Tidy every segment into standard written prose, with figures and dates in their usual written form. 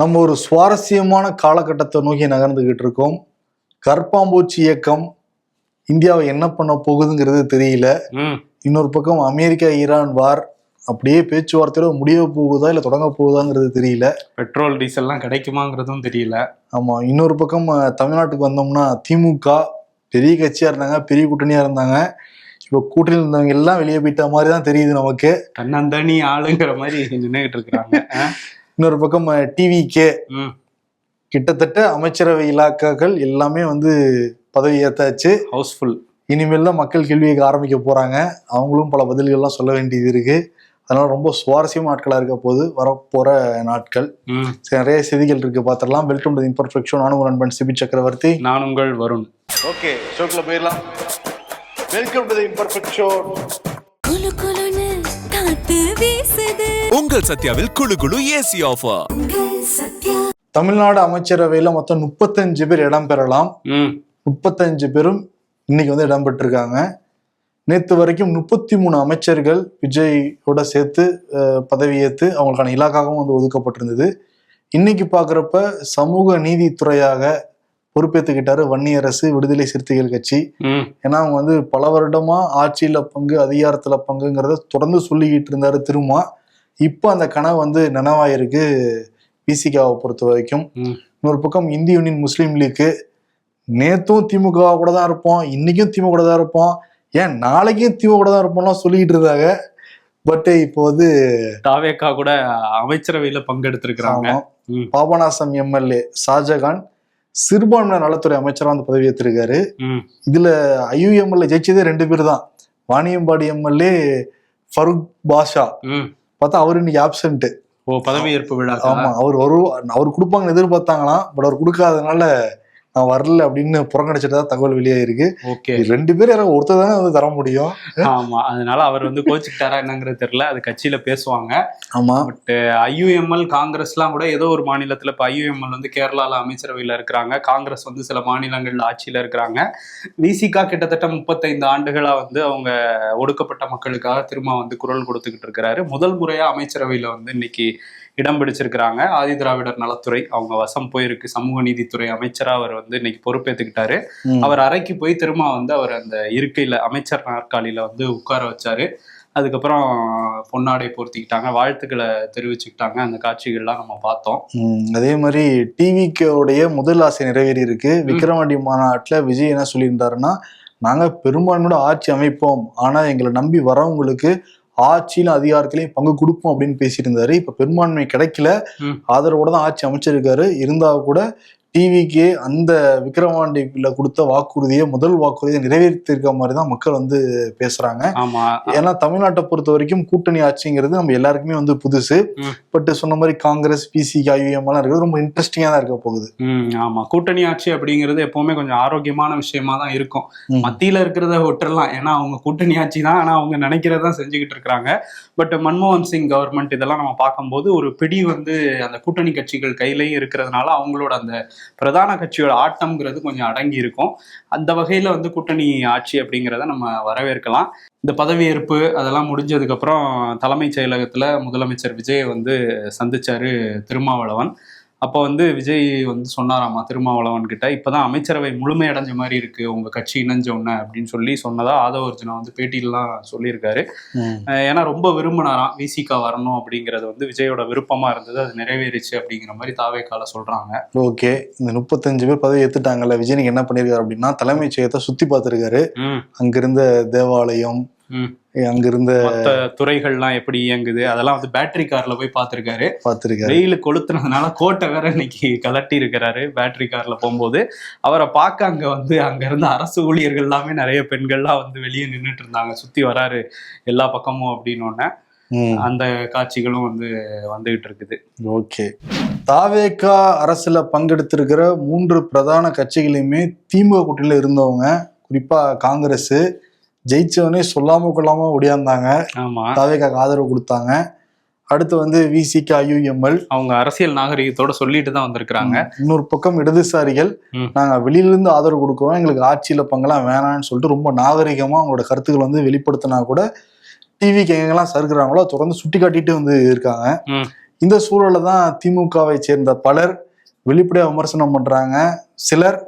நம்ம ஒரு சுவாரஸ்யமான காலகட்டத்தை நோக்கி நகர்ந்துகிட்டு இருக்கோம். கற்பாம்பூச்சி இயக்கம் இந்தியாவை என்ன பண்ண போகுதுங்கிறது தெரியல. இன்னொரு பக்கம் அமெரிக்கா ஈரான் வார் அப்படியே பேச்சுவார்த்தையில முடிய போகுதா இல்ல தொடங்க போகுதாங்கிறது தெரியல. பெட்ரோல் டீசல்லாம் கிடைக்குமாங்கிறதும் தெரியல. ஆமா, இன்னொரு பக்கம் தமிழ்நாட்டுக்கு வந்தோம்னா திமுக பெரிய கட்சியா இருந்தாங்க, பெரிய கூட்டணியா இருந்தாங்க. இப்ப கூட்டணியில் இருந்தவங்க எல்லாம் வெளியே போயிட்ட மாதிரி தான் தெரியுது நமக்கு. தன்னந்தனி ஆளுங்கிற மாதிரி நின்றுகிட்டு இருக்கிறாங்க. இன்னொரு பக்கம் டிவிகே கிட்டத்தட்ட அமைச்சரவை இலாக்காக்கள் எல்லாமே பதவி ஏத்தாச்சு, ஹவுஸ்ஃபுல். இனிமேல் தான் மக்கள் கேள்வி கேட்க ஆரம்பிக்க போறாங்க. அவங்களும் பல பதில்கள்லாம் சொல்ல வேண்டியது இருக்கு. அதனால ரொம்ப சுவாரஸ்யமான நாட்களா இருக்க போது வரப்போற நாட்கள். நிறைய செய்திகள் இருக்கு, பாத்திரலாம். Welcome to imperfect show. நானும் நண்பன் சிபி சக்கரவர்த்தி. நான் உங்கள் வருண். ஓகே, ஷோக்குள்ள போயிடலாம். Welcome to imperfect show. உங்கள் சத்யாவில் குளு குளு ஏசி ஆஃபர். தமிழ்நாடு அமைச்சரவையில மொத்தம் 35 பேர் இடம் பெறலாம். 35 பேரும் இன்னைக்கு இடம்பெற்றிருக்காங்க. நேற்று வரைக்கும் 33 அமைச்சர்கள் விஜயோட சேர்த்து பதவியேற்று அவங்களுக்கான இலாக்காகவும் ஒதுக்கப்பட்டிருந்தது. இன்னைக்கு பாக்குறப்ப சமூக நீதித்துறையாக பொறுப்பேற்றுக்கிட்டாரு வன்னியரசு விடுதலை சிறுத்தைகள் கட்சி. ஏன்னா அவங்க பல வருடமா ஆட்சியில பங்கு, அதிகாரத்துல பங்குங்கிறத தொடர்ந்து சொல்லிக்கிட்டு இருந்தாரு திரும்ப. இப்ப அந்த கனவு நனவாயிருக்கு பிசிகாவை பொறுத்த வரைக்கும். இன்னொரு பக்கம் இந்திய யூனியன் முஸ்லீம் லீக்கு நேத்தும் திமுக கூட தான் இருப்போம், இன்னைக்கும் திமுக கூட தான் இருப்போம், ஏன் நாளைக்கும் திமுக கூட தான் இருப்போம்லாம் சொல்லிக்கிட்டு இருந்தாங்க. பட் இப்போ தாவேகா கூட அமைச்சரவையில பங்கெடுத்திருக்கிறாங்க. பாபநாசம் எம்எல்ஏ ஷாஜகான் சிறுபான்மையினர் நலத்துறை அமைச்சரா பதவி ஏற்றிருக்காரு. இதுல ஐயுஎம்எல்ஏ ஜெயிச்சதே 2 பேர் தான். வாணியம்பாடி எம்எல்ஏ ஃபருக் பாஷா பார்த்தா அவரு இன்னைக்கு ஆப்சென்ட். பதவியேற்பு விழா. ஆமா, அவர் கொடுப்பாங்கன்னு எதிர்பார்த்தாங்களாம். பட் அவர் கொடுக்காதனால நான் வரல அப்படின்னு புறக்கணிச்சிட்டதா தகவல் வெளியாயிருக்கு. 2 பேர் யாராவது ஒருத்தர் தானே தர முடியும். ஆமா, அதனால அவர் கோச்சுக்கிட்டாரா என்னங்கிறது தெரியல. அது கட்சியில பேசுவாங்க. ஆமா, பட் ஐயுஎம்எல் காங்கிரஸ் எல்லாம் கூட ஏதோ ஒரு மாநிலத்துல இப்ப ஐயுஎம்எல் கேரளால அமைச்சரவையில இருக்கிறாங்க, காங்கிரஸ் சில மாநிலங்கள்ல ஆட்சியில இருக்கிறாங்க. விசிகா கிட்டத்தட்ட 35 ஆண்டுகளா அவங்க ஒடுக்கப்பட்ட மக்களுக்காக திரும்ப குரல் கொடுத்துக்கிட்டு இருக்கிறாரு. முதல் முறையா அமைச்சரவையில இன்னைக்கு இடம் பிடிச்சிருக்கிறாங்க. ஆதி திராவிடர் நலத்துறை அவங்க வசம் போயிருக்கு. சமூக நீதித்துறை அமைச்சரா அவர் இன்னைக்கு பொறுப்பேற்றுக்கிட்டாரு. அவர் அறைக்கு போய் திரும்ப அவர் அந்த இருக்கையில அமைச்சர் நாற்காலியில உட்கார வச்சாரு. அதுக்கப்புறம் பொன்னாடை போர்த்திக்கிட்டாங்க, வாழ்த்துக்களை தெரிவிச்சுக்கிட்டாங்க. அந்த காட்சிகள்லாம் நம்ம பார்த்தோம். அதே மாதிரி டிவிகேவுடைய முதல் ஆசை நிறைவேறி இருக்கு. விக்கிரவாண்டி மாநாட்டுல விஜய் என்ன சொல்லியிருந்தாருன்னா, நாங்க பெரும்பான்மையோட ஆட்சி அமைப்போம், ஆனா எங்களை நம்பி வரவங்களுக்கு ஆட்சியில அதிகாரத்திலையும் பங்கு கொடுப்போம் அப்படின்னு பேசிட்டு இருந்தாரு. இப்ப பெரும்பான்மை கிடைக்கல, ஆதரவோட தான் ஆட்சி அமைச்சிருக்காரு. இருந்தா கூட டிவிக்கு அந்த விக்கிரவாண்டியில கொடுத்த வாக்குறுதியை, முதல் வாக்குறுதியை நிறைவேற்றிருக்க மாதிரி தான் மக்கள் பேசுறாங்க. ஏன்னா தமிழ்நாட்டை பொறுத்த வரைக்கும் கூட்டணி ஆட்சிங்கிறது நம்ம எல்லாருக்குமே புதுசு. பட் சொன்ன மாதிரி காங்கிரஸ், பிசிகா, ஐயுஎம் எல்லாம் இருக்கிறது ரொம்ப இன்ட்ரெஸ்டிங்கா தான் இருக்க போகுது. ஆமா, கூட்டணி ஆட்சி அப்படிங்கிறது எப்பவுமே கொஞ்சம் ஆரோக்கியமான விஷயமா தான் இருக்கும். மத்தியில இருக்கிறத விட்டுறலாம், ஏன்னா அவங்க கூட்டணி ஆட்சி தான், ஆனா அவங்க நினைக்கிறதான் செஞ்சுக்கிட்டு இருக்கிறாங்க. பட் மன்மோகன் சிங் கவர்மெண்ட் இதெல்லாம் நம்ம பார்க்கும்போது ஒரு பிடி அந்த கூட்டணி கட்சிகள் கையிலையும் இருக்கிறதுனால அவங்களோட அந்த பிரதான கட்சியோட ஆட்டம்ங்கிறது கொஞ்சம் அடங்கி இருக்கும். அந்த வகையில கூட்டணி ஆட்சி அப்படிங்கிறத நம்ம வரவேற்கலாம். இந்த பதவியேற்பு அதெல்லாம் முடிஞ்சதுக்கு அப்புறம் தலைமைச் செயலகத்துல முதலமைச்சர் விஜய் சந்திச்சாரு திருமாவளவன். அப்போ விஜய் சொன்னாராமா திருமாவளவன் கிட்ட, இப்பதான் அமைச்சரவை முழுமையடைஞ்ச மாதிரி இருக்கு, உங்க கட்சி இணைஞ்ச உடனே அப்படின்னு சொன்னதா ஆதவ அர்ஜுனா பேட்டியிலாம் சொல்லியிருக்காரு. ஏன்னா ரொம்ப விரும்பினாராம் விசிகா வரணும் அப்படிங்கிறது விஜயோட விருப்பமா இருந்தது, அது நிறைவேறிச்சு அப்படிங்கிற மாதிரி தாவேகால சொல்றாங்க. ஓகே, இந்த 35 பேர் பதவி ஏத்துட்டாங்கல்ல, விஜய்க்கு என்ன பண்ணிருக்காரு அப்படின்னா தலைமைச் செயலகத்தை சுத்தி பார்த்திருக்காரு. அங்கிருந்த தேவாலயம், அங்கிருந்த துறைகள்லாம் எப்படி இயங்குது அதெல்லாம் பேட்டரி கார்ல போய் பார்த்திருக்காரு. வெயில் கொளுத்துனதுனால கோட்டை வேற இன்னைக்கு கலட்டி இருக்கிறாரு. பேட்டரி கார்ல போகும்போது அவரை பார்க்க அங்க இருந்த அரசு ஊழியர்கள் எல்லாமே நிறைய பெண்கள்லாம் வெளியே நின்றுட்டு இருந்தாங்க, சுத்தி வராரு எல்லா பக்கமும் அப்படின்னு. அந்த காட்சிகளும் வந்துகிட்டு இருக்குது. ஓகே, தாவேகா அரசுல பங்கெடுத்திருக்கிற 3 பிரதான கட்சிகளையுமே திமுக கூட்டணியில இருந்தவங்க, குறிப்பா காங்கிரஸ் ஜெயிச்சவனே சொல்லாம கொள்ளாம ஒடியாந்தாங்க, தாவேகாக்கு ஆதரவு கொடுத்தாங்க. அடுத்து விசிகா, ஐயுஎம்எல் அவங்க அரசியல் நாகரிகத்தோட சொல்லிட்டு தான் வந்திருக்கிறாங்க. இன்னொரு பக்கம் இடதுசாரிகள் நாங்க வெளியில இருந்து ஆதரவு கொடுக்குறோம், எங்களுக்கு ஆட்சியில பங்கெல்லாம் வேணாம்னு சொல்லிட்டு ரொம்ப நாகரிகமா அவங்களோட கருத்துக்கள் வெளிப்படுத்தினா கூட டிவிக்கு எங்கெல்லாம் சறுக்குறாங்களோ தொடர்ந்து சுட்டி காட்டிட்டு இருக்காங்க. இந்த சூழலை தான் திமுகவை சேர்ந்த பலர் வெளிப்படையா விமர்சனம் பண்றாங்க. சிலர்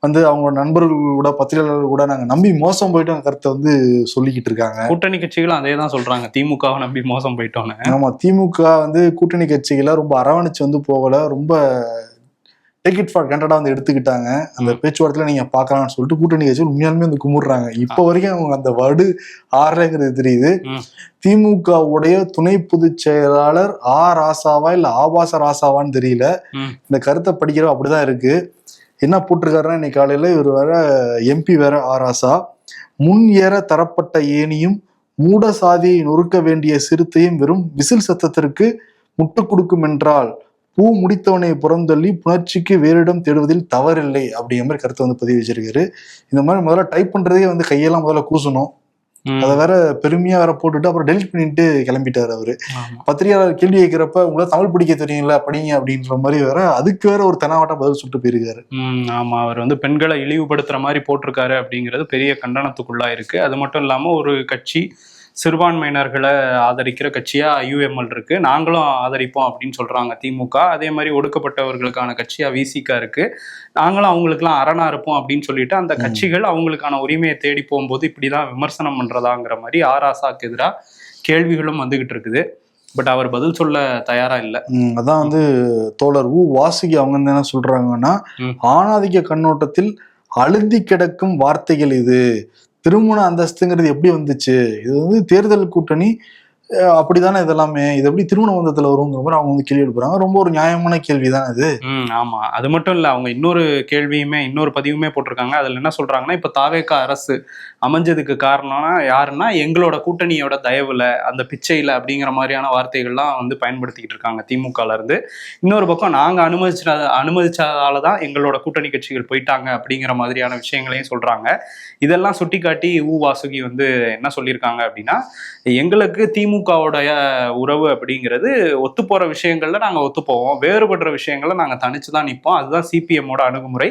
வந்து அவங்களோட நண்பர்கள் கூட பத்திரிகையாளர்கள் கூட நாங்க நம்பி மோசம் போயிட்டோம் கருத்தை வந்து சொல்லிக்கிட்டு இருக்காங்க. கூட்டணி கட்சிகளும் அதே தான் சொல்றாங்க, திமுகவை நம்பி மோசம் போயிட்டோன்னு. ஆமா, திமுக வந்து கூட்டணி கட்சிகளை ரொம்ப அரவணைச்சு வந்து போகல, ரொம்ப டேக் இட் ஃபார் கிராண்டடா வந்து எடுத்துக்கிட்டாங்க. அந்த பேச்சுவார்த்தையில நீங்க பாக்கலாம்னு சொல்லிட்டு கூட்டணி கட்சிகள் உண்மையாலுமே வந்து கும்பிடுறாங்க. இப்ப வரைக்கும் அவங்க அந்த வடு ஆறலைங்கிறது தெரியுது. திமுக உடைய துணை பொதுச் செயலாளர் ராசாவா இல்ல ஆபாச ராசாவான்னு தெரியல. இந்த கருத்தை படிக்கிறோம் அப்படிதான் இருக்கு. என்ன போட்டிருக்காருன்னா, இன்னைக்கு காலையில இவர் வேற எம்பி வேற ராசா, முன் ஏற தரப்பட்ட ஏனியும் மூட சாதியை நொறுக்க வேண்டிய சிறுத்தையும் வெறும் விசில் சத்தத்திற்கு முட்டு கொடுக்கும் என்றால் பூ முடித்தவனை புறந்தள்ளி புணர்ச்சிக்கு வேறிடம் தேடுவதில் தவறில்லை அப்படிங்கிற மாதிரி கருத்தை வந்து பதிவு வச்சிருக்காரு. இந்த மாதிரி முதல்ல டைப் பண்றதே வந்து கையெல்லாம் முதல்ல கூசணும், அதை வேற பெருமையா வேற போட்டுட்டு அப்புறம் டெலிட் பண்ணிட்டு கிளம்பிட்டாரு அவரு. பத்திரிகையாளர் கேள்வி கேட்கிறப்ப உங்களால தமிழ் படிக்க தெரியுங்களா படிங்க அப்படின்ற மாதிரி வேற அதுக்கு வேற ஒரு தெனாவட்டா பதில் சொல்லிட்டு போயிருக்காரு. ஆமா, அவர் வந்து பெண்களை இழிவுபடுத்துற மாதிரி போட்டிருக்காரு அப்படிங்கிறது பெரிய கண்டனத்துக்குள்ளா இருக்கு. அது மட்டும் இல்லாம ஒரு கட்சி சிறுபான்மையினர்களை ஆதரிக்கிற கட்சியா IUML இருக்கு, நாங்களும் ஆதரிப்போம் அப்படின்னு சொல்றாங்க திமுக. அதே மாதிரி ஒடுக்கப்பட்டவர்களுக்கான கட்சியா VCK இருக்கு, நாங்களும் அவங்களுக்குலாம் அரணா இருப்போம் அப்படின்னு சொல்லிட்டு அந்த கட்சிகள் அவங்களுக்கான உரிமையை தேடி போகும்போது இப்படிதான் விமர்சனம் பண்றதாங்கிற மாதிரி ராசாக்கு எதிராக கேள்விகளும் வந்துகிட்டு இருக்குது. பட் அவர் பதில் சொல்ல தயாரா இல்லை. அதான் வந்து தோழர் வாசுகி அவங்க என்ன சொல்றாங்கன்னா, ஆணாதிக்க கண்ணோட்டத்தில் அழுந்தி கிடக்கும் வார்த்தைகள் இது, திருமண அந்தஸ்துங்கிறது எப்படி வந்துச்சு, இது வந்து தேர்தல் கூட்டணி அப்படிதானே, இதெல்லாமே இது எப்படி திருமண பந்தத்துல வருங்கிற மாதிரி அவங்க வந்து கேள்வி எடுப்புறாங்க. ரொம்ப ஒரு நியாயமான கேள்விதான் இது. ஆமா, அது மட்டும் இல்ல, அவங்க இன்னொரு கேள்வியுமே இன்னொரு பதிவுமே போட்டிருக்காங்க. அதுல என்ன சொல்றாங்கன்னா, இப்ப தாவேக அரசு அமைஞ்சதுக்கு காரணம்னா யாருன்னா எங்களோட கூட்டணியோட தயவுல அந்த பிச்சையில அப்படிங்கிற மாதிரியான வார்த்தைகள்லாம் வந்து பயன்படுத்திக்கிட்டு இருக்காங்க திமுகல இருந்து. இன்னொரு பக்கம் நாங்க அனுமதிச்சதாலதான் எங்களோட கூட்டணி கட்சிகள் போயிட்டாங்க அப்படிங்கிற மாதிரியான விஷயங்களையும் சொல்றாங்க. இதெல்லாம் சுட்டி காட்டி வாசுகி வந்து என்ன சொல்லியிருக்காங்க அப்படின்னா, எங்களுக்கு திமுகவுடைய உறவு அப்படிங்கிறது ஒத்து போற விஷயங்கள்ல நாங்க ஒத்து போவோம், வேறுபடுற விஷயங்கள்ல நாங்க தனிச்சுதான் நிற்போம், அதுதான் CPM-ஓட அணுகுமுறை,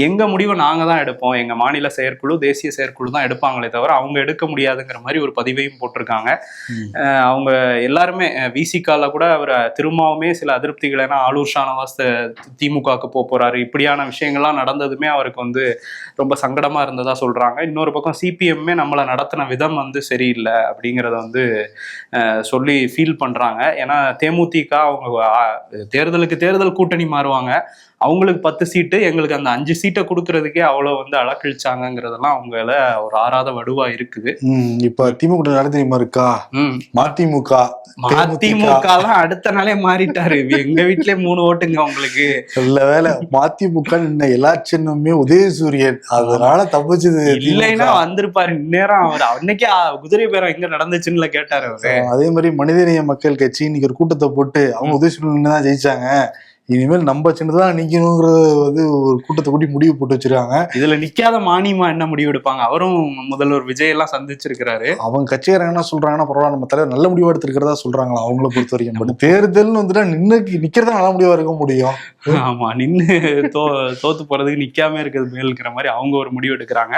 எங்க முடிவை நாங்க தான் எடுப்போம், எங்க மாநில செயற்குழு தேசிய செயற்குழு தான் எடுப்பாங்களே தவிர அவங்க எடுக்க முடியாதுங்கிற மாதிரி ஒரு பதிவையும் போட்டிருக்காங்க. அவங்க எல்லாருமே VCK-ல கூட அவர் திரும்பவுமே சில அதிருப்திகள், ஏன்னா ஆலூர் ஷானவாஸ் திமுகவுக்கு போறாரு, இப்படியான விஷயங்கள்லாம் நடந்ததுமே அவருக்கு வந்து ரொம்ப சங்கடமா இருந்ததா சொல்றாங்க. இன்னொரு பக்கம் CPM-மே நம்மளை நடத்தின விதம் வந்து சரியில்லை அப்படிங்கிறத வந்து சொல்லி ஃபீல் பண்றாங்க. ஏன்னா தேமுதிக அவங்க தேர்தலுக்கு தேர்தல் கூட்டணி மாறுவாங்க, அவங்களுக்கு 10 சீட்டு எங்களுக்கு அந்த 5 சீட்டை கொடுக்கறதுக்கே அவ்வளவு வந்து அலக்கழிச்சாங்கிறதெல்லாம் அவங்கள ஒரு ஆறாத வடுவா இருக்குது. இப்ப திமுக நடத்திமா இருக்கா, மதிமுக எல்லாம் அடுத்த நாளே மாறிட்டாரு. எங்க வீட்லயே 3 ஓட்டுங்க உங்களுக்கு, நல்ல வேலை மதிமுக எல்லா சின்னமே உதயசூரியன், அதனால தப்பிச்சது. இல்லைன்னா வந்திருப்பாரு இந்நேரம். அவர் அன்னைக்கே குதிரை பேரம் எங்க நடந்துச்சுன்னு கேட்டாரு அவரு. அதே மாதிரி மனிதநேய மக்கள் கட்சி இன்னைக்கு ஒரு கூட்டத்தை போட்டு அவங்க உதயசூரியன் தான் ஜெயிச்சாங்க, இனிமேல் நம்ம சின்னதான் நிக்கணுங்கிறது வந்து ஒரு கூட்டத்தை கூட்டி முடிவு போட்டு வச்சிருக்காங்க. இதுல நிக்காத மானியமா என்ன முடிவு எடுப்பாங்க? அவரும் முதல்வர் விஜய் எல்லாம் சந்திச்சிருக்கிறாரு. அவங்க கட்சிக்காரங்க என்ன சொல்றாங்கன்னா, பரவாயில்ல நம்ம தலைவர் நல்ல முடிவா எடுத்திருக்கிறதா சொல்றாங்களா அவங்கள பொறுத்த வரைக்கும். பட் தேர்தல்னு வந்துட்டா நிக்கிறதா நல்ல முடிவா இருக்க முடியும். ஆமா, நின்னு தோத்து போறதுக்கு நிக்காம இருக்கிறது மேல்ங்கிற மாதிரி அவங்க ஒரு முடிவு எடுக்கிறாங்க.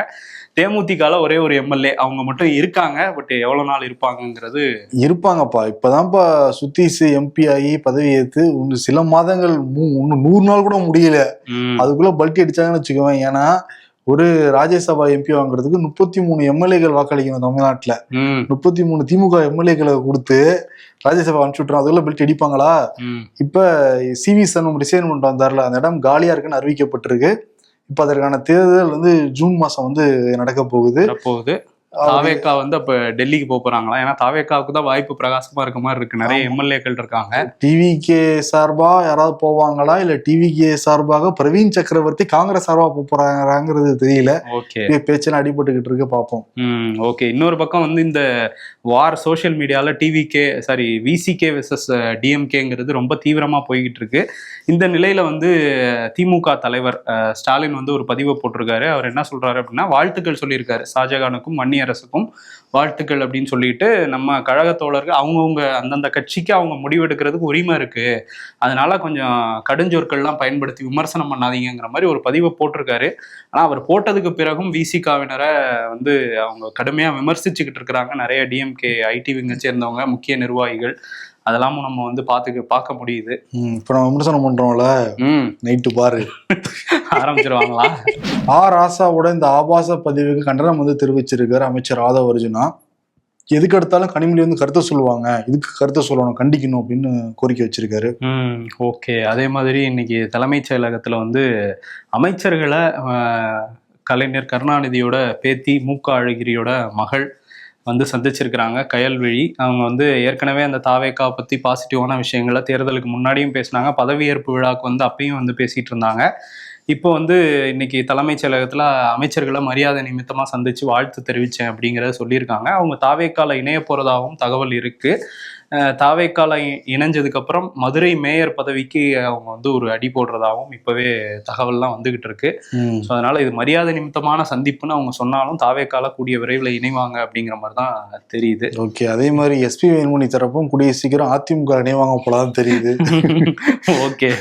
தேமுதிகல ஒரே ஒரு MLA அவங்க மட்டும் இருக்காங்க, பட் எவ்வளவு நாள் இருப்பாங்கங்கிறது இருப்பாங்கப்பா. இப்பதான்ப்பா சுத்தீஸ் MP ஆகி பதவி ஏற்று சில மாதங்கள், 100 நாள் கூட முடியல, அதுக்குள்ள பல்ட்டி அடிச்சாங்கன்னு வச்சுக்குவேன். ஏன்னா ஒரு ராஜ்யசபா MP வாங்குறதுக்கு 33 MLA-கள் வாக்களிக்கணும் தமிழ்நாட்டுல. 33 திமுக MLA-களை கொடுத்து ராஜ்யசபா அனுப்பிச்சு விட்டுறோம், அதுக்குள்ள பெல்ட் அடிப்பாங்களா? இப்ப CV சண்முகம் ரிசைன் பண்ணிட்டு வந்தார்ல, அந்த இடம் காலியா இருக்குன்னு அறிவிக்கப்பட்டிருக்கு. இப்ப அதற்கான தேர்தல் வந்து ஜூன் மாசம் வந்து நடக்க போகுது. தாவேகா வந்து அப்ப டெல்லிக்கு போறாங்களா? ஏன்னா தாவேகாவுக்கு தான் வாய்ப்பு பிரகாசமா இருக்க மாதிரி இருக்கு, நிறைய MLA-கள் இருக்காங்க. TVK சார்பா யாராவது போவாங்களா, இல்ல TVK சார்பாக பிரவீன் சக்கரவர்த்தி காங்கிரஸ் சார்பா போறாங்கிறது தெரியல. பேச்செல்லாம் அடிபட்டுக்கிட்டு இருக்கு, பாப்போம். ஓகே, இன்னொரு பக்கம் வந்து இந்த வார் சோசியல் மீடியால VCK வெர்சஸ் DMK-ங்கிறது ரொம்ப தீவிரமா போய்கிட்டு இருக்கு. இந்த நிலையில வந்து திமுக தலைவர் ஸ்டாலின் வந்து ஒரு பதிவை போட்டிருக்காரு. அவர் என்ன சொல்றாரு அப்படின்னா, வாழ்த்துக்கள் சொல்லியிருக்காரு, ஷாஜகானுக்கும் வன்னியரசுக்கும் வாழ்த்துக்கள் அப்படின்னு சொல்லிட்டு, நம்ம கழக தோழர்கள் அவங்கவுங்க அந்தந்த கட்சிக்கு அவங்க முடிவெடுக்கிறதுக்கு உரிமை இருக்கு, அதனால கொஞ்சம் கடுஞ்சொற்கள்லாம் பயன்படுத்தி விமர்சனம் பண்ணாதீங்கிற மாதிரி ஒரு பதிவை போட்டிருக்காரு. ஆனா அவர் போட்டதுக்கு பிறகும் VCK-வினரை வந்து அவங்க கடுமையா விமர்சிச்சுக்கிட்டு இருக்கிறாங்க. நிறைய DMK IT விங்க சேர்ந்தவங்க, முக்கிய நிர்வாகிகள், அதெல்லாமும் நம்ம வந்து பார்க்க முடியுது. இப்ப நம்ம விமர்சனம் பண்றோம்ல, நைட்டு பாரு ஆரம்பிச்சிருவாங்களா? ராசாவோட இந்த ஆபாச பதிவுக்கு கண்டனம் வந்து தெரிவிச்சிருக்காரு அமைச்சர் ஆதவ் அர்ஜுனா. எதுக்கு எடுத்தாலும் கனிமொழி வந்து கருத்தை சொல்லுவாங்க, இதுக்கு கருத்தை சொல்லணும், கண்டிக்கணும் அப்படின்னு கோரிக்கை வச்சிருக்காரு. ஓகே. அதே மாதிரி இன்னைக்கு தலைமைச் செயலகத்துல வந்து அமைச்சர்களை கலைஞர் கருணாநிதியோட பேத்தி மூக்க அழகிரியோட மகள் வந்து சந்திச்சிருக்கிறாங்க, கயல்விழி. அவங்க வந்து ஏற்கனவே அந்த தாவேக்கா பத்தி பாசிட்டிவான விஷயங்களை தேர்தலுக்கு முன்னாடியும் பேசினாங்க, பதவியேற்பு விழாக்கு வந்து அப்பயும் வந்து பேசிட்டு இருந்தாங்க. இப்போ வந்து இன்னைக்கு தலைமைச் செயலகத்துல அமைச்சர்களை மரியாதை நிமித்தமா சந்திச்சு வாழ்த்து தெரிவிச்சேன் அப்படிங்கிறத சொல்லியிருக்காங்க. அவங்க தாவேக்கால இணைய போறதாகவும் தகவல் இருக்கு. தாவேக்கால இணைஞ்சதுக்கு அப்புறம் மதுரை மேயர் பதவிக்கு அவங்க வந்து ஒரு அடி போடுறதாகவும் இப்பவே தகவல்லாம் வந்துகிட்டு இருக்கு. ஸோ அதனால இது மரியாதை நிமித்தமான சந்திப்புன்னு அவங்க சொன்னாலும் தாவேக்கால கூடிய விரைவில் இணைவாங்க அப்படிங்கிற மாதிரி தான் தெரியுது. ஓகே. அதே மாதிரி எஸ்பி வேலுமணி தரப்பும் கூடிய சீக்கிரம் அதிமுக இணைவாங்க போலதான் தெரியுது. ஓகே.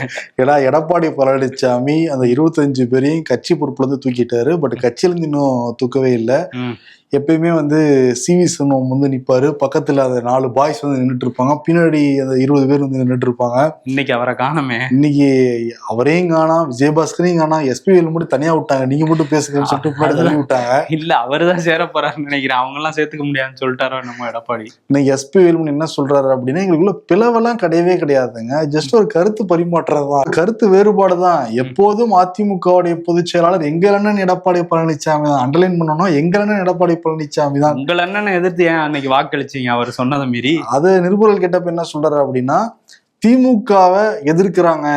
ஏன்னா எடப்பாடி பழனிசாமி அந்த 25 பேரையும் கட்சி பொறுப்புல இருந்து தூக்கிட்டாரு. பட் கட்சியில இருந்து இன்னும் தூக்கவே இல்லை. எப்பயுமே வந்து சிவி சண்முகம் வந்து நிப்பாரு, பக்கத்துல அந்த 4 பாய்ஸ் வந்து நின்றுட்டு இருப்பாங்க, பின்னாடி அந்த 20 பேர் வந்து நின்றுட்டு இருப்பாங்க. இன்னைக்கு அவரை காணமே. இன்னைக்கு அவரையும் காணா, விஜயபாஸ்கரையும் காணா, எஸ்பி வேலு மட்டும் தனியா விட்டாங்க, நீங்க மட்டும் பேசுங்கன்னு சொல்லிட்டு பின்னாடி தள்ளி விட்டாங்க. இல்ல அவருதான் சேர போறாருன்னு நினைக்கிறேன், அவங்க எல்லாம் சேர்த்துக்க முடியாதுன்னு சொல்லிட்டாரோ நம்ம எடப்பாடி. இன்னைக்கு எஸ்பி வேலுமணி என்ன சொல்றாரு அப்படின்னா, எங்களுக்குள்ள பிளவெல்லாம் கிடையவே கிடையாதுங்க, ஜஸ்ட் ஒரு கருத்து பரிமாற்றம் தான், கருத்து வேறுபாடு தான். எப்போதும் அதிமுகவுடைய பொதுச் செயலாளர் எங்க அண்ணன் எடப்பாடி பழனிசாமி தான். அண்டர்லைன் பண்ணணும், எங்க அண்ணன் எடப்பாடி பழனிசாமி தான். உங்கள் அண்ணனை எதிர்த்து ஏன் அன்னைக்கு வாக்களிச்சீங்க அவர் சொன்னதை மீறி? அது நிருபர்கள் கேட்டப்ப என்ன சொல்றாரு அப்படின்னா, திமுகவை எதிர்க்கிறாங்க,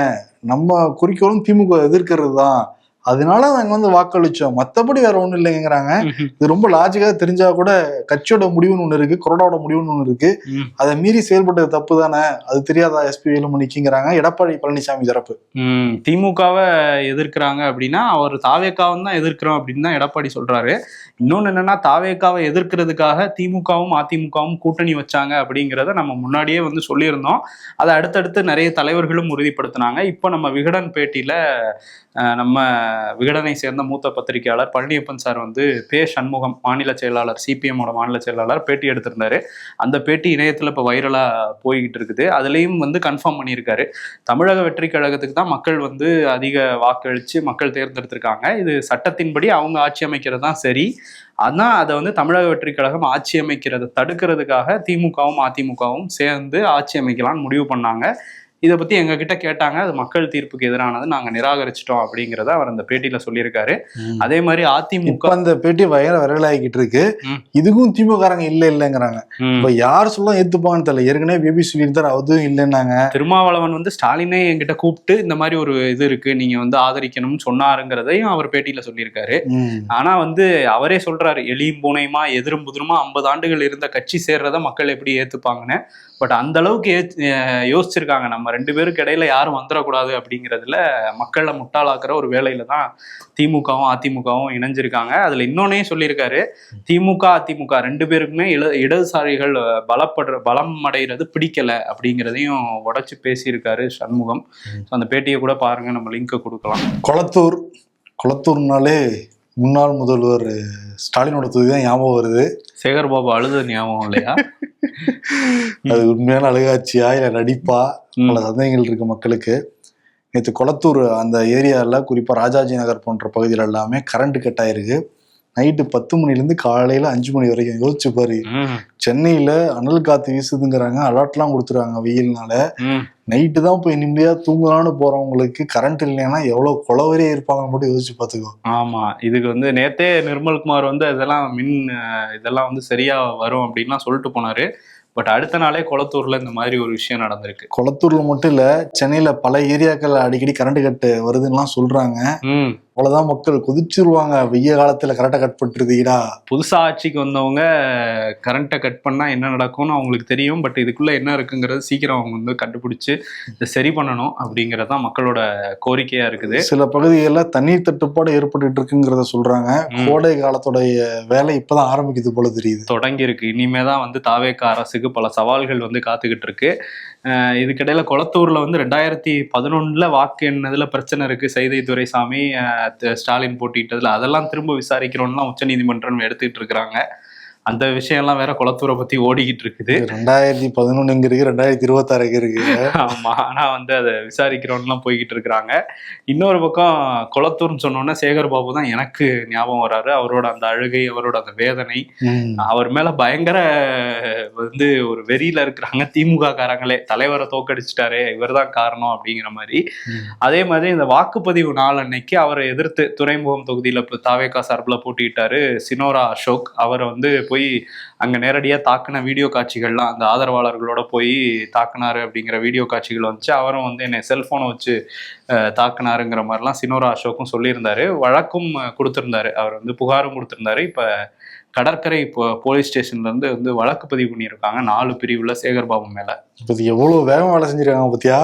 நம்ம குறிக்கோளும் திமுக எதிர்க்கிறது தான், அதனால நாங்க வந்து வாக்களிச்சோம், மத்தபடி வேற ஒண்ணும் இல்லைங்கிறாங்க. இது ரொம்ப லாஜிக்கா தெரிஞ்சா கூட கட்சியோட முடிவுன்னு ஒண்ணு இருக்கு, கொரோனாவோட முடிவுன்னு ஒண்ணு இருக்கு, அதை மீறி செயல்பட்டது தப்பு தானே, அது தெரியாதா எஸ்பி வேலுமணிக்குங்கிறாங்க எடப்பாடி பழனிசாமி தரப்பு. திமுகவை எதிர்க்கிறாங்க அப்படின்னா அவர் தாவேக்காவும் தான் எதிர்க்கிறோம் அப்படின்னு தான் எடப்பாடி சொல்றாரு. இன்னொன்னு என்னன்னா, தாவேக்காவை எதிர்க்கிறதுக்காக திமுகவும் அதிமுகவும் கூட்டணி வச்சாங்க அப்படிங்கிறத நம்ம முன்னாடியே வந்து சொல்லியிருந்தோம். அதை அடுத்தடுத்து நிறைய தலைவர்களும் உறுதிப்படுத்தினாங்க. இப்போ நம்ம விகடன் பேட்டியில நம்ம விகடனை சேர்ந்த மூத்த பத்திரிகையாளர் பழனியப்பன் சார் வந்து பே சண்முகம் மாநில செயலாளர், சிபிஎம்மோட மாநில செயலாளர் பேட்டி எடுத்திருந்தாரு. அந்த பேட்டி இணையத்தில் இப்போ வைரலாக போய்கிட்டு இருக்குது. அதுலேயும் வந்து கன்ஃபார்ம் பண்ணியிருக்காரு, தமிழக வெற்றி கழகத்துக்கு தான் மக்கள் வந்து அதிக வாக்களித்து மக்கள் தேர்ந்தெடுத்திருக்காங்க, இது சட்டத்தின்படி அவங்க ஆட்சி அமைக்கிறது தான் சரி, ஆனால் அதை வந்து தமிழக வெற்றி கழகம் ஆட்சி அமைக்கிறத தடுக்கிறதுக்காக திமுகவும் அதிமுகவும் சேர்ந்து ஆட்சி அமைக்கலாம்னு முடிவு பண்ணாங்க. இதை பத்தி எங்க கிட்ட கேட்டாங்க, அது மக்கள் தீர்ப்புக்கு எதிரானது, நாங்க நிராகரிச்சிட்டோம் அப்படிங்கிறத அவர் அந்த பேட்டியில சொல்லியிருக்காரு. அதே மாதிரி அதிமுக அந்த பேட்டி வைரலாகிட்டு இருக்கு. இதுக்கும் திமுககாரங்க இல்லைங்கிறாங்க. இப்ப யார் சொல்ல ஏத்துப்பாங்கன்னு தெரியல. ஏற்கனவே பேபி சொல்லியிருந்தாரு, அதுவும் இல்லைன்னாங்க. திருமாவளவன் வந்து ஸ்டாலினே என்கிட்ட கூப்பிட்டு இந்த மாதிரி ஒரு இது இருக்கு, நீங்க வந்து ஆதரிக்கணும்னு சொன்னாருங்கிறதையும் அவர் பேட்டியில சொல்லியிருக்காரு. ஆனா வந்து அவரே சொல்றாரு, எலியும் பூனையுமா எதிரும் புதிருமா 50 ஆண்டுகள் இருந்த கட்சி சேர்றத மக்கள் எப்படி ஏத்துப்பாங்கன்னு. பட் அந்த அளவுக்கு யோசிச்சிருக்காங்க, நம்ம 2 பேருக்கு இடையில யாரும் வந்துடக்கூடாது அப்படிங்கிறதுல மக்களை முட்டாளாக்குற ஒரு வேலையில தான் திமுகவும் அதிமுகவும் இணைஞ்சிருக்காங்க. அதுல இன்னொன்னையும் சொல்லியிருக்காரு, திமுக அதிமுக 2 பேருக்குமே இடதுசாரிகள் பலம் அடைகிறது பிடிக்கல அப்படிங்கிறதையும் உடைச்சு பேசியிருக்காரு சண்முகம். அந்த பேட்டியை கூட பாருங்க, நம்ம லிங்கை கொடுக்கலாம். கொளத்தூர்னாலே முன்னாள் முதல்வர் ஸ்டாலினோட தொகுதி தான் ஞாபகம் வருது. சேகர் பாபு அழுத ஞாபகம் இல்லையா? அது உண்மையான அழுகாட்சியா இல்ல நடிப்பா, பல சந்தேகங்கள் இருக்கு மக்களுக்கு. நேற்று கொளத்தூர் அந்த ஏரியால, குறிப்பா ராஜாஜி நகர் போன்ற பகுதியில் எல்லாமே கரண்ட் கட் ஆயிருக்கு. நைட்டு 10 மணிலேருந்து காலையில 5 மணி வரைக்கும். யோசிச்சு பாரு, சென்னையில அனல் காத்து வீசுதுங்கிறாங்க, அலர்ட்லாம் கொடுத்துருவாங்க வெயில்னால. நைட்டு தான் போய் நிம்மதியா தூங்கலான்னு போறவங்களுக்கு கரண்ட் இல்லைன்னா எவ்வளவு கொலவரே இருப்பாங்கன்னு மட்டும் யோசிச்சு பாத்துக்கோ. ஆமா, இதுக்கு வந்து நேத்தே நிர்மல்குமார் வந்து இதெல்லாம் வந்து சரியா வரும் அப்படின்லாம் சொல்லிட்டு போனாரு. பட் அடுத்த நாளே கொளத்தூர்ல இந்த மாதிரி ஒரு விஷயம் நடந்திருக்கு. கொளத்தூர்ல மட்டும் இல்ல, சென்னையில பல ஏரியாக்கள் அடிக்கடி கரண்ட் கட்டு வருதுன்னு சொல்றாங்க. அவ்வளவுதான், மக்கள் கொதிச்சிருவாங்க, வெய்ய காலத்துல கரண்ட்டை கட் பண்ணிருந்தீங்கடா. புதுசா ஆட்சிக்கு வந்தவங்க கரண்ட்டை கட் பண்ணா என்ன நடக்கும்னு அவங்களுக்கு தெரியும். பட் இதுக்குள்ள என்ன இருக்குங்கிறது சீக்கிரம் அவங்க வந்து கண்டுபிடிச்சு இதை சரி பண்ணணும் அப்படிங்கறதான் மக்களோட கோரிக்கையா இருக்குது. சில பகுதிகளில் தண்ணீர் தட்டுப்பாடு ஏற்பட்டு இருக்குங்கிறத சொல்றாங்க. கோடை காலத்துடைய வேலை இப்பதான் ஆரம்பிக்குது போல தெரியுது, தொடங்கி இருக்கு. இனிமேதான் வந்து தாவேக்கா அரசுக்கு பல சவால்கள் வந்து காத்துக்கிட்டு இருக்கு. இதுக்கிடையில கொளத்தூர்ல வந்து 2011 வாக்கு எண்ணதுல பிரச்சனை இருக்கு, சைதை துரைசாமி ஸ்டாலின் போட்டிட்டதுல, அதெல்லாம் திரும்ப விசாரிக்கிறோம்லாம் உச்ச நீதிமன்றம் எடுத்துக்கிட்டு இருக்கிறாங்க. அந்த விஷயம்லாம் வேற குளத்தூரை பத்தி ஓடிக்கிட்டு இருக்குது. 2011 இருக்கு, 2026 இருக்கு. ஆமா, ஆனா வந்து அதை விசாரிக்கிறோம்லாம் போய்கிட்டு இருக்கிறாங்க. இன்னொரு பக்கம் குளத்தூர்னு சொன்னோன்னா சேகர் பாபு தான் எனக்கு ஞாபகம் வராரு. அவரோட அந்த அழுகை, அவரோட அந்த வேதனை, அவர் மேல பயங்கர வந்து ஒரு வெறியில இருக்கிறாங்க திமுக காரங்களே. தலைவரை தோக்கடிச்சிட்டாரே, இவர் தான் காரணம் அப்படிங்கிற மாதிரி. அதே மாதிரி இந்த வாக்குப்பதிவு நாள் அன்னைக்கு அவரை எதிர்த்து துறைமுகம் தொகுதியில தாவேகா சார்பில் போட்டிட்டாரு சினோரா அசோக். அவரை வந்து போய் அங்க நேரடியா தாக்குன வீடியோ காட்சிகள்லாம், அந்த ஆதரவாளர்களோட போய் தாக்குனாரு அப்படிங்கிற வீடியோ காட்சிகள் வந்துச்சு. அவரும் வந்து என்னை செல்போனை வச்சு தாக்குனாருங்கிற மாதிரிலாம் சினோரா அசோக்கும் சொல்லியிருந்தாரு. வழக்கும் கொடுத்திருந்தாரு, அவர் வந்து புகாரும் கொடுத்திருந்தாரு. இப்ப கடற்கரை போலீஸ் ஸ்டேஷன்ல இருந்து வந்து வழக்கு பதிவு பண்ணியிருக்காங்க 4 பிரிவுல சேகர்பாபு மேல. இப்ப எவ்வளவு வேகம் வேலை செஞ்சிருக்காங்க பத்தியா?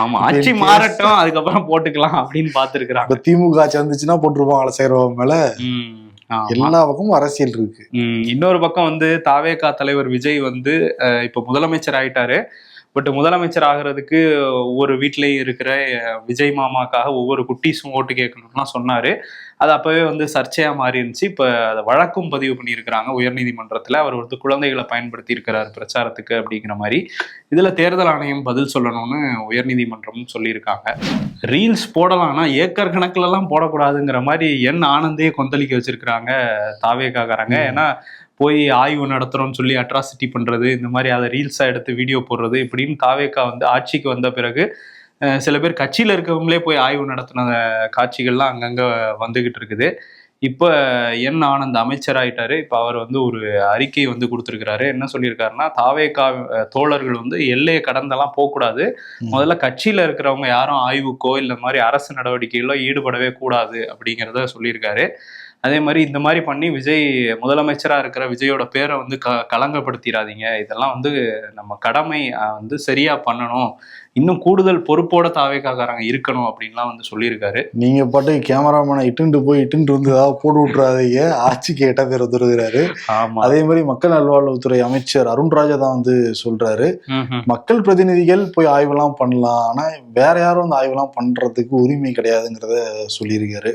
ஆமா, ஆட்சி மாறட்டும் அதுக்கப்புறம் போட்டுக்கலாம் அப்படின்னு பாத்துருக்காங்க. இப்ப திமுக ஆட்சி வந்துச்சுன்னா போட்டுருப்பாங்களா சேகர்பாபு மேல? எல்லா பக்கமும் அரசியல் இருக்கு. இன்னொரு பக்கம் வந்து தாவேகா தலைவர் விஜய் வந்து இப்ப முதலமைச்சர் ஆயிட்டாரு. பட் முதலமைச்சர் ஆகிறதுக்கு ஒவ்வொரு வீட்லயும் இருக்கிற விஜய் மாமாக்காக ஒவ்வொரு குட்டீஸும் ஓட்டு கேட்கணும்லாம் சொன்னாரு. அது அப்பவே வந்து சர்ச்சையா மாறி இருந்துச்சு. இப்ப அதை வழக்கும் பதிவு பண்ணியிருக்கிறாங்க உயர்நீதிமன்றத்துல. அவர் வந்து குழந்தைகளை பயன்படுத்தி இருக்கிறார் பிரச்சாரத்துக்கு அப்படிங்கிற மாதிரி. இதுல தேர்தல் ஆணையம் பதில் சொல்லணும்னு உயர்நீதிமன்றமும் சொல்லியிருக்காங்க. ரீல்ஸ் போடலாம்னா ஏக்கர் கணக்குல எல்லாம் போடக்கூடாதுங்கிற மாதிரி ஆனந்தே கொந்தளிக்க வச்சிருக்கிறாங்க தாவேகாரங்க. ஏன்னா போய் ஆய்வு நடத்துறோம்னு சொல்லி அட்ராசிட்டி பண்றது, இந்த மாதிரி அதை ரீல்ஸா எடுத்து வீடியோ போடுறது இப்படின்னு தாவேகா வந்து ஆட்சிக்கு வந்த பிறகு சில பேர் கட்சியில இருக்கவங்களே போய் ஆய்வு நடத்தின காட்சிகள்லாம் அங்கங்க வந்துகிட்டு இருக்குது. இப்ப ஆனந்த் அமைச்சராயிட்டாரு. இப்ப அவர் வந்து ஒரு அறிக்கை வந்து கொடுத்திருக்கிறாரு. என்ன சொல்லியிருக்காருன்னா, தாவேகா தோழர்கள் வந்து எல்லையை கடந்தெல்லாம் போகக்கூடாது, முதல்ல கட்சியில இருக்கிறவங்க யாரும் ஆய்வுக்கோ இல்ல மாதிரி அரசு நடவடிக்கைகளோ ஈடுபடவே கூடாது அப்படிங்கிறத சொல்லியிருக்காரு. அதே மாதிரி இந்த மாதிரி பண்ணி விஜய் முதலமைச்சரா இருக்கிற விஜயோட பேரை வந்து களங்கப்படுத்திடாதீங்க, இதெல்லாம் வந்து நம்ம கடமை வந்து சரியா பண்ணணும், இன்னும் கூடுதல் பொறுப்போட தாவேகாரங்க இருக்கணும் அப்படின்லாம் வந்து சொல்லியிருக்காரு. நீங்க பாட்டு கேமராமேனை இட்டுண்டு வந்து ஏதாவது போட்டு விட்டுறாதீங்க, ஆட்சிக்கு எட்ட பேர் வந்துருக்கிறாரு. அதே மாதிரி மக்கள் நல்வாழ்வுத்துறை அமைச்சர் அருண்ராஜா தான் வந்து சொல்றாரு, மக்கள் பிரதிநிதிகள் போய் ஆய்வெல்லாம் பண்ணலாம், ஆனா வேற யாரும் வந்து ஆய்வெல்லாம் பண்றதுக்கு உரிமை கிடையாதுங்கிறத சொல்லியிருக்காரு.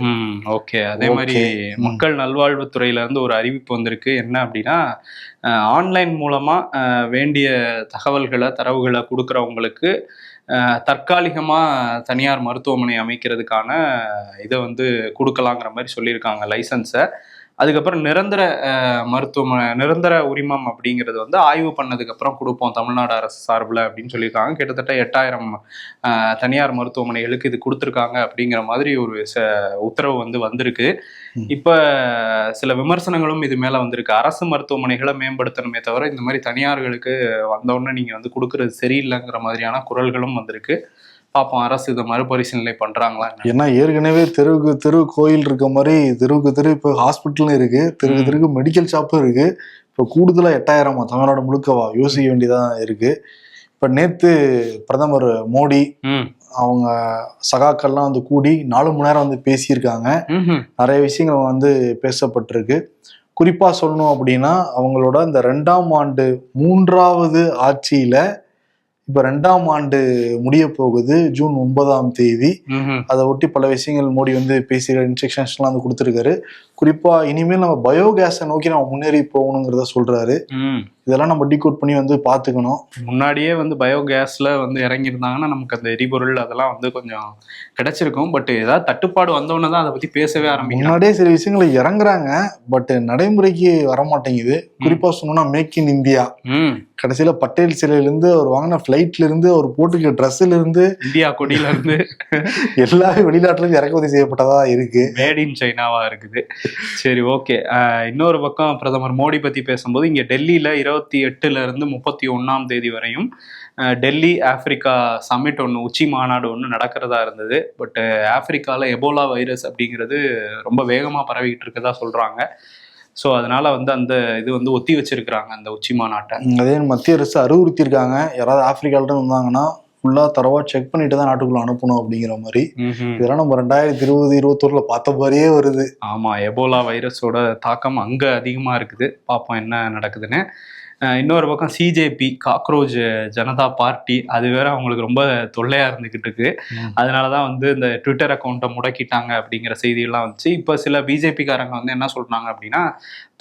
ஓகே. அதே மாதிரி மக்கள் நல்வாழ்வுத்துறையில இருந்து ஒரு அறிவிப்பு வந்திருக்கு. என்ன அப்படின்னா, ஆன்லைன் மூலமா வேண்டிய தகவல்களை தரவுகளை கொடுக்குறவங்களுக்கு தற்காலிகமா தனியார் மருத்துவமனை அமைக்கிறதுக்கான இதை வந்து கொடுக்கலாங்கிற மாதிரி சொல்லியிருக்காங்க லைசன்ஸை. அதுக்கப்புறம் நிரந்தர உரிமம் அப்படிங்கிறது வந்து ஆய்வு பண்ணதுக்கு அப்புறம் கொடுப்போம் தமிழ்நாடு அரசு சார்பில் அப்படின்னு சொல்லியிருக்காங்க. கிட்டத்தட்ட 8000 தனியார் மருத்துவமனைகளுக்கு இது கொடுத்துருக்காங்க அப்படிங்கிற மாதிரி ஒரு உத்தரவு வந்து வந்திருக்கு. இப்ப சில விமர்சனங்களும் இது மேல வந்திருக்கு. அரசு மருத்துவமனைகளை மேம்படுத்தணுமே தவிர இந்த மாதிரி தனியார்களுக்கு வந்தோடனே நீங்க வந்து கொடுக்கறது சரியில்லைங்கிற மாதிரியான குரல்களும் வந்திருக்கு. பார்ப்போம் அரசு இதை மறுபரிசீலனை பண்றாங்களா. ஏன்னா ஏற்கனவே தெருவுக்கு தெரு கோயில் இருக்க மாதிரி தெருவுக்கு தெரு இப்போ ஹாஸ்பிட்டலும் இருக்கு, தெருவுக்கு தெருக்கு மெடிக்கல் ஷாப்பும் இருக்கு. இப்போ கூடுதலா 8000 தமிழ்நாடு முழுக்கவா யோசிக்க வேண்டியதான் இருக்கு. இப்ப நேத்து பிரதமர் மோடி அவங்க சகாக்கள்லாம் வந்து கூடி 4 மணி நேரம் வந்து பேசியிருக்காங்க. நிறைய விஷயங்கள் வந்து பேசப்பட்டிருக்கு. குறிப்பா சொல்லணும் அப்படின்னா, அவங்களோட இந்த 2ஆம் ஆண்டு 3வது ஆட்சியில இப்ப 2ஆம் ஆண்டு முடிய போகுது ஜூன் 9ஆம் தேதி. அதை ஒட்டி பல விஷயங்கள் மோடி வந்து பேசிய இன்ஸ்ட்ரக்ஷன்ஸ் எல்லாம் வந்து கொடுத்துருக்காரு. குறிப்பா இனிமேல் நம்ம பயோகேஸை நோக்கி நம்ம முன்னேறி போகணுங்கிறத சொல்றாரு. இதெல்லாம் நம்ம டிகோட் பண்ணி வந்து பாத்துக்கணும். முன்னாடியே வந்து பயோகேஸ்ல வந்து இறங்கியிருந்தாங்கன்னா நமக்கு அந்த எரிபொருள் அதெல்லாம் வந்து கொஞ்சம் கிடைச்சிருக்கும். பட் ஏதாவது தட்டுப்பாடு வந்தோன்னு தான் அதை பத்தி பேசவே ஆரம்பிக்கும். முன்னாடியே சில விஷயங்களை இறங்குறாங்க, பட் நடைமுறைக்கு வரமாட்டேங்குது. குறிப்பா சொன்னோம்னா மேக் இன் இந்தியா, கடைசியில பட்டேல் சிலையில இருந்து அவர் வாங்கின பிளைட்ல இருந்து அவர் போட்டுக்க ட்ரெஸ்ல இருந்து இந்தியா கொடியில இருந்து எல்லாமே வெளிநாட்டுல இருந்து இறக்குமதி செய்யப்பட்டதா இருக்கு, மேட் இன் சைனாவா இருக்குது. சரி, ஓகே. இன்னொரு பக்கம் பிரதமர் மோடி பத்தி பேசும்போது, இங்க டெல்லியில 28 இருந்து 31ஆம் தேதி வரையும் டெல்லி ஆப்பிரிக்கா சமிட் உச்சி மாநாடு நடக்கிறதா இருந்தது. பட் ஆப்பிரிக்கால எபோலா வைரஸ் அப்படிங்கிறது ரொம்ப வேகமா பரவிக்கிட்டு இருக்கதா சொல்றாங்க. ஸோ அதனால வந்து அந்த இது வந்து ஒத்தி வச்சிருக்கிறாங்க அந்த உச்சி மாநாட்டை. அதே மத்திய அரசு அறிவுறுத்தியிருக்காங்க, யாராவது ஆப்பிரிக்கால வந்தாங்கன்னா ஃபுல்லா தரவா செக் பண்ணிட்டு தான் நாட்டுக்குள்ள அனுப்பணும் அப்படிங்கிற மாதிரி. இதெல்லாம் நம்ம 2020-21 பார்த்த மாதிரியே வருது. ஆமா, எபோலா வைரஸோட தாக்கம் அங்க அதிகமா இருக்குது. பார்ப்போம் என்ன நடக்குதுன்னு. இன்னொரு பக்கம் சிஜேபி, காக்ரோச் ஜனதா பார்ட்டி, அது வேற அவங்களுக்கு ரொம்ப தொல்லையா இருந்துகிட்டு இருக்கு. அதனாலதான் வந்து இந்த ட்விட்டர் அக்கௌண்ட்டை முடக்கிட்டாங்க அப்படிங்கிற செய்தியெல்லாம் வந்துச்சு. இப்போ சில பிஜேபிக்காரங்க வந்து என்ன சொல்றாங்க அப்படின்னா,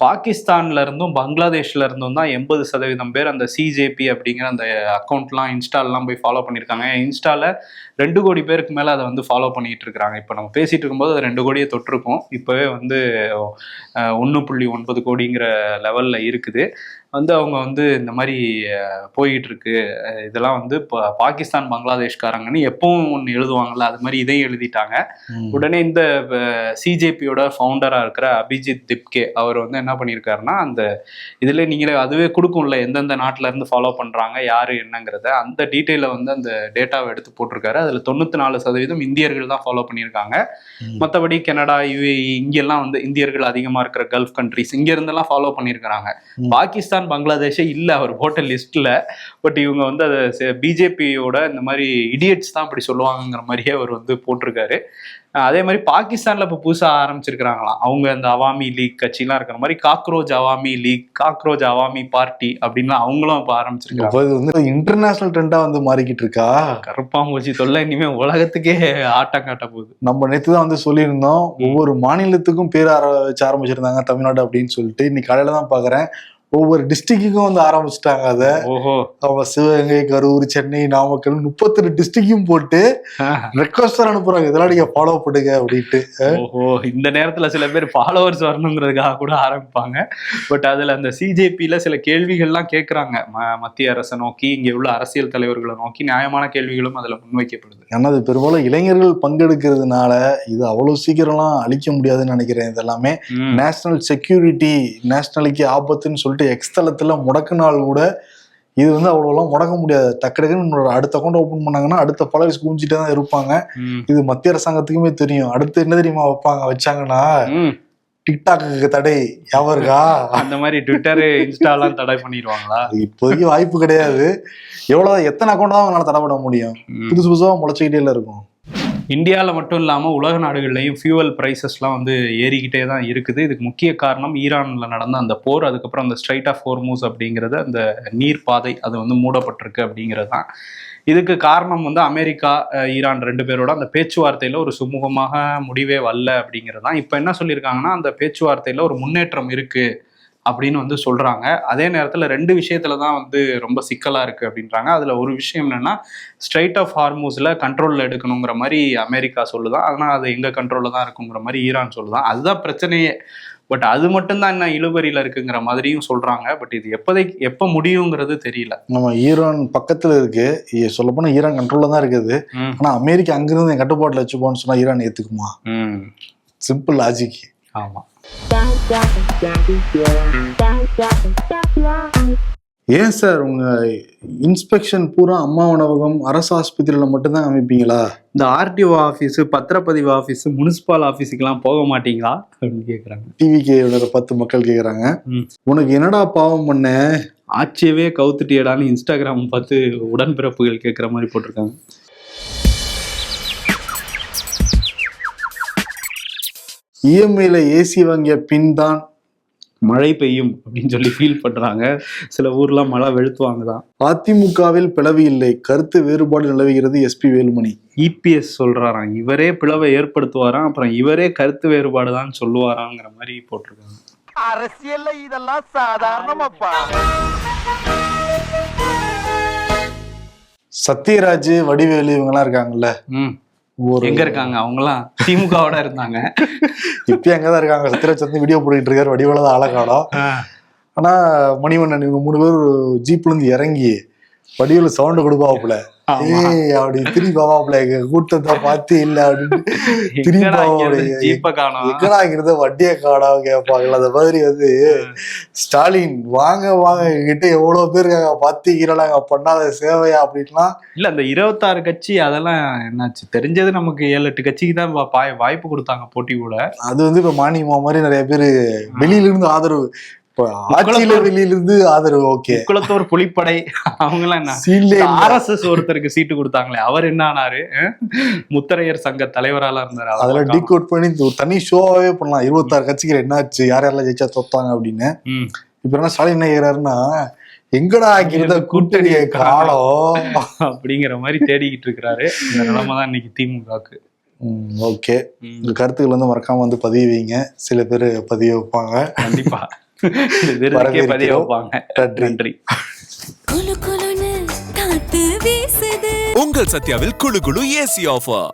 பாகிஸ்தான்ல இருந்தும் பங்களாதேஷ்ல இருந்தும் தான் 80% பேர் அந்த சிஜேபி அப்படிங்கிற அந்த அக்கௌண்ட்லாம் இன்ஸ்டால்லாம் போய் ஃபாலோ பண்ணியிருக்காங்க. இன்ஸ்டால 2 கோடி பேருக்கு மேல அதை வந்து ஃபாலோ பண்ணிட்டு இருக்காங்க. இப்போ நம்ம பேசிட்டு இருக்கும்போது அது 2 கோடியை தொட்டிருக்கோம். இப்போவே வந்து 1.9 கோடிங்கிற லெவல்ல இருக்குது. வந்து அவங்க வந்து இந்த மாதிரி போயிட்டு இருக்கு, இதெல்லாம் வந்து பாகிஸ்தான் பங்களாதேஷ்காரங்கன்னு எப்பவும் ஒன்று எழுதுவாங்கல்ல, அது மாதிரி இதையும் எழுதிட்டாங்க. உடனே இந்த சிஜேபியோட ஃபவுண்டரா இருக்கிற அபிஜித் திப்கே அவர் வந்து என்ன பண்ணியிருக்காருன்னா, அந்த இதுல நீங்களே அதுவே கொடுக்கும்ல எந்தெந்த நாட்டுல இருந்து ஃபாலோ பண்றாங்க யாரு என்னங்கிறத, அந்த டீட்டெயில வந்து அந்த டேட்டாவை எடுத்து போட்டிருக்காரு. அதுல 94% இந்தியர்கள் தான் ஃபாலோ பண்ணியிருக்காங்க. மற்றபடி கனடா, யுஏஇ இங்கெல்லாம் வந்து இந்தியர்கள் அதிகமா இருக்கிற கல்ஃப் கண்ட்ரிஸ் இங்க இருந்தெல்லாம் ஃபாலோ பண்ணியிருக்கிறாங்க. பாகிஸ்தான் பங்களாதேஷே இல்ல அவர் போட்ட லிஸ்ட்ல. பட் இவங்க வந்து அதை பிஜேபியோட இந்த மாதிரி இடியட்ஸ் தான் அப்படி சொல்லுவாங்கங்கிற மாதிரியே அவர் வந்து போட்டிருக்காரு. அதே மாதிரி பாகிஸ்தான்ல இப்போ புதுசா ஆரம்பிச்சிருக்கிறாங்களாம் அவங்க அந்த அவாமி லீக் கட்சிலாம் இருக்கிற மாதிரி cockroach Awami League, cockroach Awami party அப்படின்னு அவங்களும் இப்போ ஆரம்பிச்சிருக்காங்க. இன்டர்நேஷனல் ட்ரெண்டா வந்து மாறிக்கிட்டு இருக்கா. கருப்பாம்பூச்சி தொல்லை இனிமே உலகத்துக்கே ஆட்டம் காட்ட போகுது. நம்ம நேற்று தான் வந்து சொல்லியிருந்தோம், ஒவ்வொரு மாநிலத்துக்கும் பேர் வச்சு ஆரம்பிச்சிருந்தாங்க தமிழ்நாடு அப்படின்னு சொல்லிட்டு. இன்னைக்கு காலையில தான் பாக்குறேன் ஒவ்வொரு டிஸ்ட்ரிக்டுக்கும் வந்து ஆரம்பிச்சுட்டாங்க. அதை அவங்க சிவகங்கை, கரூர், சென்னை, நாமக்கல் 32 டிஸ்ட்ரிக்டும் போட்டு ரெக்வஸ்ட் அனுப்புறாங்க, இதெல்லாம் நீங்க ஃபாலோ பண்ணுங்க அப்படின்ட்டு. இந்த நேரத்துல சில பேர் ஃபாலோவர்ஸ் வரணுங்கிறதுக்காக கூட ஆரம்பிப்பாங்க. பட் அதுல அந்த சிஜேபியில சில கேள்விகள்லாம் கேட்கறாங்க மத்திய அரசை நோக்கி, இங்க உள்ள அரசியல் தலைவர்களை நோக்கி நியாயமான கேள்விகளும் அதுல முன்வைக்கப்படுது. ஏன்னா அது பெரும்பாலும் இளைஞர்கள் பங்கெடுக்கிறதுனால இது அவ்வளவு சீக்கிரம்லாம் அழிக்க முடியாதுன்னு நினைக்கிறேன். இதெல்லாமே நேஷனல் செக்யூரிட்டி, நேஷனலுக்கு ஆபத்துன்னு சொல்லிட்டு எக்ஸ்தலத்துல முடக்கினால் கூட இது வந்து அவ்வளோலாம் முடக்க முடியாது. டக்குன்னு அடுத்த அக்கௌண்ட் ஓப்பன் பண்ணாங்கன்னா அடுத்த ஃபாலோவர்ஸ் குவிஞ்சிட்டே தான் இருப்பாங்க. இது மத்திய அரசாங்கத்துக்குமே தெரியும். அடுத்து என்ன தெரியுமா வச்சாங்கன்னா டிக்டாக்கு தடை யாவருக்கா, அந்த மாதிரி ட்விட்டர், இன்ஸ்டாலாம் தடை பண்ணிடுவாங்களா? இப்போதைக்கு வாய்ப்பு கிடையாது. எத்தனை அக்கௌண்ட் தான் அவங்களால தடை பண்ண முடியும்? புதுசு புதுசாக முளைச்சிக்கிட்டே இருக்கும். இந்தியாவில் மட்டும் இல்லாமல் உலக நாடுகள்லையும் ஃபியூவல் ப்ரைஸஸ்லாம் வந்து ஏறிக்கிட்டே தான் இருக்குது. இதுக்கு முக்கிய காரணம் ஈரானில் நடந்த அந்த போர், அதுக்கப்புறம் அந்த ஸ்ட்ரைட் ஆஃப் ஹோர்மூஸ் அப்படிங்கிறது, அந்த நீர்ப்பாதை அது வந்து மூடப்பட்டிருக்கு அப்படிங்கிறது தான். இதுக்கு காரணம் வந்து அமெரிக்கா, ஈரான் 2 பேரோட அந்த பேச்சுவார்த்தையில் ஒரு சுமூகமாக முடிவே வரல அப்படிங்கிறது தான். இப்போ என்ன சொல்லியிருக்காங்கன்னா, அந்த பேச்சுவார்த்தையில் ஒரு முன்னேற்றம் இருக்குது அப்படின்னு வந்து சொல்றாங்க. அதே நேரத்தில் 2 விஷயத்துல தான் வந்து ரொம்ப சிக்கலா இருக்கு அப்படின்றாங்க. அதுல ஒரு விஷயம் என்னன்னா, ஸ்ட்ரைட் ஆஃப் ஹார்மூஸ்ல கண்ட்ரோல்ல எடுக்கணுங்கிற மாதிரி அமெரிக்கா சொல்லுதான். அதனால அது எங்க கண்ட்ரோல்ல தான் இருக்குங்கிற மாதிரி ஈரான் சொல்லுதான். அதுதான் பிரச்சனையே. பட் அது மட்டும்தான் என்ன இழுபறியில இருக்குங்கிற மாதிரியும் சொல்றாங்க. பட் இது எப்ப முடியுங்கிறது தெரியல. நம்ம ஈரான் பக்கத்துல இருக்கு, சொல்ல போனா ஈரான் கண்ட்ரோல்ல தான் இருக்குது. ஆனா அமெரிக்கா அங்கிருந்து என் கட்டுப்பாட்டுல வச்சுப்போன்னு சொன்னா ஈரான் ஏத்துக்குமா? Simple logic. ஆமா. ஏன் சார் உங்க இன்ஸ்பெக்ஷன் பூரா அம்மா உணவகம், அரசு ஆஸ்பத்திரியில மட்டும்தான் அமைப்பீங்களா? இந்த ஆர்டிஓ ஆஃபீஸ், பத்திரப்பதிவு ஆஃபீஸ், முனிசிபல் ஆஃபீஸுக்கெல்லாம் போக மாட்டீங்களா அப்படின்னு கேட்குறாங்க. டிவிக்கு 10 மக்கள் கேட்குறாங்க, உனக்கு என்னடா பாவம் பண்ண, ஆட்சியவே கவுத்துட்டியடான்னு இன்ஸ்டாகிராம் பார்த்து உடன்பிறப்புகள் கேட்குற மாதிரி போட்டிருக்காங்க. இஎம்ஐல ஏசி வாங்கிய பின் தான் மழை பெய்யும் அப்படின்னு சொல்லி ஃபீல் பண்றாங்க. சில ஊர்லாம் மழை வெளுத்துவாங்க தான். அதிமுகவில் பிளவு இல்லை, கருத்து வேறுபாடு நிலவுகிறது எஸ்பி வேலுமணி. இபிஎஸ் சொல்றாராம், இவரே பிளவை ஏற்படுத்துவாராம், அப்புறம் இவரே கருத்து வேறுபாடு தான் சொல்லுவாராங்கிற மாதிரி போட்டிருக்காங்க. அரசியல்ல இதெல்லாம் சாதாரணமாப்பா. சத்யராஜ், வடிவேலு இவங்கெல்லாம் இருக்காங்கல்ல, எங்க இருக்காங்க? அவங்கலாம் திமுகவோட இருந்தாங்க, இப்ப அங்கதான் இருக்காங்க. சத்யராஜ் வந்து வீடியோ போட்டுக்கிட்டு இருக்காரு, வடிவேலதான் ஆளக்காடம். ஆனா மணிவண்ணன் இவங்க 3 பேர் ஜீப்ல இருந்து இறங்கி வடிவேலு சவுண்ட் கொடுப்பாப்புல, அப்படி திருப்பாப்புல, எங்க கூட்டத்தை பார்த்து இல்ல அப்படின்னு திருப்பாங்கிறத வட்டியை காணாம கேட்பாங்கல்ல. அந்த மாதிரி வந்து ஸ்டாலின் வாங்க வாங்க கிட்ட எவ்வளவு பேர் பாத்தீங்கன்னாங்க, பண்ணாத சேவையா அப்படின்லாம் இல்ல. அந்த 26 கட்சி அதெல்லாம் என்னாச்சு தெரிஞ்சது நமக்கு 7-8 கட்சிக்கு தான் வாய்ப்பு கொடுத்தாங்க போட்டி கூட. அது வந்து இப்ப மானியமா மாதிரி நிறைய பேரு வெளியில இருந்து ஆதரவு, வெளியிலிருந்து ஆதரவு. ஓகே, குளத்தூர் புலிப்படை அவங்க எல்லாம் என்ன, RSS ஒருத்தருக்கு சீட்டு கொடுத்தாங்களே, அவர் என்ன ஆனாரு? முத்தரையர் சங்க தலைவரால இருந்தாரு. அதெல்லாம் டீகோட் பண்ணி தனி ஷோவே பண்ணலாம். 26 கட்சிகள் என்னாச்சு, யார் யாரெல்லாம் ஜெயிச்சா தோத்தாங்க அப்படின்னு. இப்ப என்ன ஸ்டாலின் என்ன செய்யறாருன்னா, எங்கடா இருந்த கூட்டணியை காணோம் அப்படிங்கிற மாதிரி தேடிக்கிட்டு இருக்கிறாரு. இந்த நிலைமை தான் இன்னைக்கு திமுகவுக்கு. ஓகே, உங்க கருத்துக்கள் வந்து மறக்காம வந்து பதிவு வைங்க. சில பேர் பதிவு வைப்பாங்க. கண்டிப்பா பதிவு வைப்பாங்க. நன்றி. உங்கள் சத்யாவில் குளு குளு ஏசி ஆஃபர்.